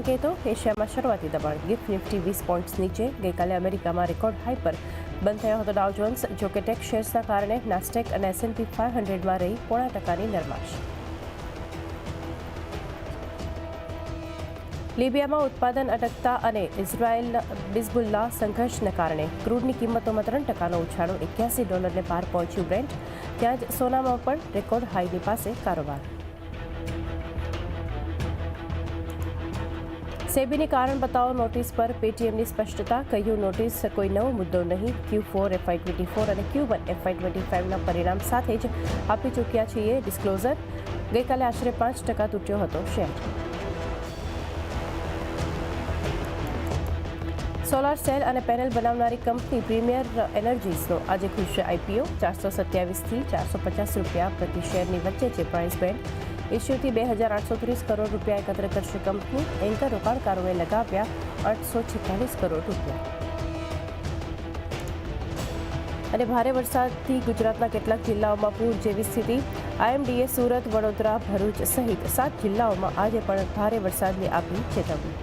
સંકેતો. એશિયામાં શરૂઆતી દબાણ. ગિફ્ટ નિફ્ટી 20 પોઈન્ટ્સ નીચે. ગઈકાલે અમેરિકામાં રેકોર્ડ હાઈ પર બંધ થયો હતો ડાઉ જોન્સ. જોકે ટેક શેર્સના કારણે નાસ્ટેક અને S&P 500માં રહી 0.5% નરમાશ. લિબિયામાં ઉત્પાદન અટકતા અને ઇઝરાયેલ હિઝબુલ્લાહ સંઘર્ષને કારણે ક્રૂડની કિંમતોમાં 3% ઉછાળો. $81 પાર પહોંચ્યું બ્રેન્ટ. ત્યાં જ સોનામાં પણ રેકોર્ડ હાઈની પાસે કારોબાર. સેબીની કારણ બતાવો નોટિસ પર પેટીએમની સ્પષ્ટતા. કહ્યું નોટિસ કોઈ નવો મુદ્દો નહીં. Q4 FY24 અને Q1 FY25ના પરિણામ સાથે જ આપી ચૂક્યા છીએ ડિસ્ક્લોઝર. ગઈકાલે આશરે 5% તૂટ્યો હતો શેર. સોલાર સેલ અને પેનલ બનાવનારી કંપની પ્રીમિયર એનર્જીસનો આજે ખુલશે IPO. 427થી ₹450 પ્રતિ શેરની વચ્ચે છે પ્રાઇસ બેન્ડ. ઇસ્યુથી ₹2,830 કરોડ એકત્ર કરશે કંપની. એન્કર રોકાણકારોએ લગાવ્યા ₹846 કરોડ. અને ભારે વરસાદથી ગુજરાતના કેટલાક જિલ્લાઓમાં પૂર જેવી સ્થિતિ. IMDએ સુરત, વડોદરા, ભરૂચ સહિત 7 જિલ્લાઓમાં આજે પણ ભારે વરસાદની આપી ચેતવણી.